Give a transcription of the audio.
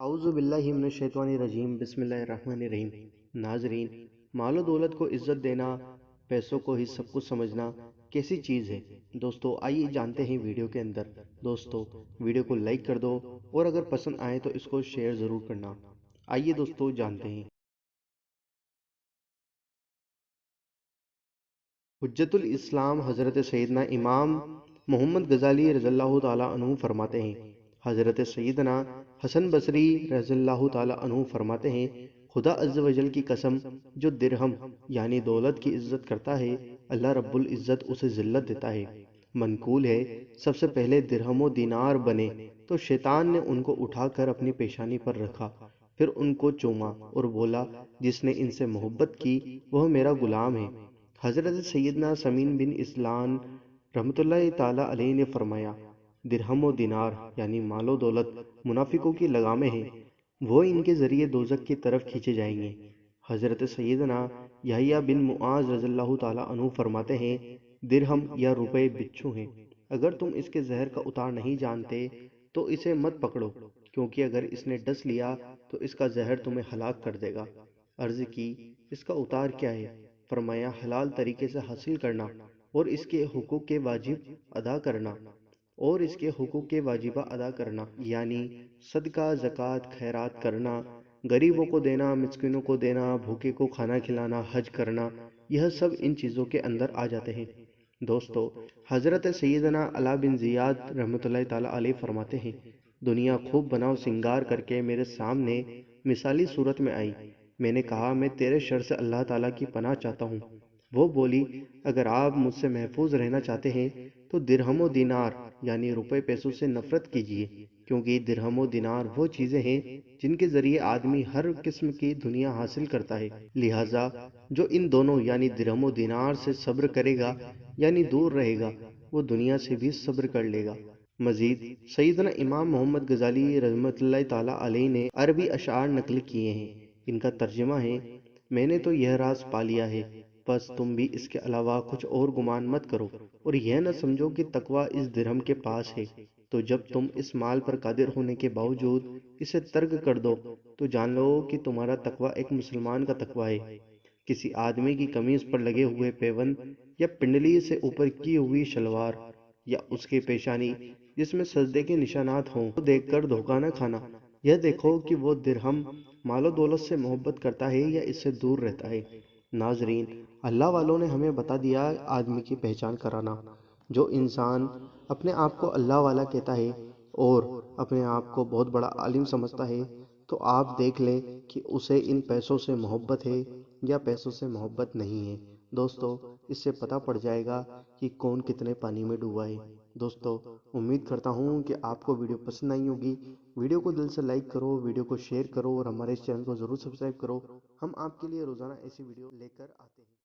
اعوذ باللہ من الشیطان الرجیم بسم اللہ الرحمن الرحیم۔ ناظرین، مال و دولت کو عزت دینا، پیسوں کو ہی سب کچھ سمجھنا کیسی چیز ہے؟ دوستو آئیے جانتے ہیں ویڈیو کے اندر۔ دوستو ویڈیو کو لائک کر دو اور اگر پسند آئے تو اس کو شیئر ضرور کرنا۔ آئیے دوستو جانتے ہیں۔ حجت الاسلام حضرت سیدنا امام محمد غزالی رضی اللہ تعالیٰ عنہ فرماتے ہیں، حضرت سیدنا حسن بصری رضی اللہ تعالیٰ عنہ فرماتے ہیں، خدا عز و جل کی قسم، جو درہم یعنی دولت کی عزت کرتا ہے، اللہ رب العزت اسے ذلت دیتا ہے۔ منقول ہے، سب سے پہلے درہم و دینار بنے تو شیطان نے ان کو اٹھا کر اپنی پیشانی پر رکھا، پھر ان کو چوما اور بولا، جس نے ان سے محبت کی وہ میرا غلام ہے۔ حضرت سیدنا سمین بن اسلان رحمۃ اللہ تعالیٰ علیہ نے فرمایا، درہم و دینار یعنی مال و دولت منافقوں کی لگامیں ہیں، وہ ان کے ذریعے دوزخ کی طرف کھینچے جائیں گے۔ حضرت سیدنا یحییٰ بن معاذ رضی اللہ تعالیٰ عنہ فرماتے ہیں، درہم یا روپے بچھو ہیں، اگر تم اس کے زہر کا اتار نہیں جانتے تو اسے مت پکڑو، کیونکہ اگر اس نے ڈس لیا تو اس کا زہر تمہیں ہلاک کر دے گا۔ عرض کی، اس کا اتار کیا ہے؟ فرمایا، حلال طریقے سے حاصل کرنا اور اس کے حقوق کے واجب ادا کرنا یعنی صدقہ، زکوٰۃ، خیرات کرنا، غریبوں کو دینا، مسکینوں کو دینا، بھوکے کو کھانا کھلانا، حج کرنا، یہ سب ان چیزوں کے اندر آ جاتے ہیں۔ دوستو حضرت سیدنا علا بن زیاد رحمۃ اللہ تعالیٰ علیہ فرماتے ہیں، دنیا خوب بناؤ سنگار کر کے میرے سامنے مثالی صورت میں آئی، میں نے کہا میں تیرے شر سے اللہ تعالیٰ کی پناہ چاہتا ہوں۔ وہ بولی، اگر آپ مجھ سے محفوظ رہنا چاہتے ہیں تو درہم و دینار یعنی روپے پیسوں سے نفرت کیجیے، کیونکہ درہم و دینار وہ چیزیں ہیں جن کے ذریعے آدمی ہر قسم کی دنیا حاصل کرتا ہے، لہٰذا جو ان دونوں یعنی درہم و دینار سے صبر کرے گا یعنی دور رہے گا، وہ دنیا سے بھی صبر کر لے گا۔ مزید سیدنا امام محمد غزالی رحمۃ اللہ تعالیٰ علیہ نے عربی اشعار نقل کیے ہیں، ان کا ترجمہ ہے، میں نے تو یہ راز پا لیا ہے، بس تم بھی اس کے علاوہ کچھ اور گمان مت کرو اور یہ نہ سمجھو کہ تقویٰ اس درہم کے پاس ہے، تو جب تم اس مال پر قادر ہونے کے باوجود اسے ترک کر دو تو جان لو کہ تمہارا تقویٰ ایک مسلمان کا تقویٰ ہے۔ کسی آدمی کی قمیض پر لگے ہوئے پیوند یا پنڈلی سے اوپر کی ہوئی شلوار یا اس کی پیشانی جس میں سجدے کے نشانات ہوں وہ دیکھ کر دھوکہ نہ کھانا، یہ دیکھو کہ وہ درہم مال و دولت سے محبت کرتا ہے یا اس سے دور رہتا ہے۔ ناظرین، اللہ والوں نے ہمیں بتا دیا آدمی کی پہچان کرانا۔ جو انسان اپنے آپ کو اللہ والا کہتا ہے اور اپنے آپ کو بہت بڑا عالم سمجھتا ہے، تو آپ دیکھ لیں کہ اسے ان پیسوں سے محبت ہے یا پیسوں سے محبت نہیں ہے۔ دوستو اس سے پتہ پڑ جائے گا کہ کون کتنے پانی میں ڈوبا ہے۔ دوستو امید کرتا ہوں کہ آپ کو ویڈیو پسند آئی ہوگی۔ ویڈیو کو دل سے لائک کرو، ویڈیو کو شیئر کرو اور ہمارے اس چینل کو ضرور سبسکرائب کرو۔ ہم آپ کے لیے روزانہ ایسی ویڈیو لے کر آتے ہیں۔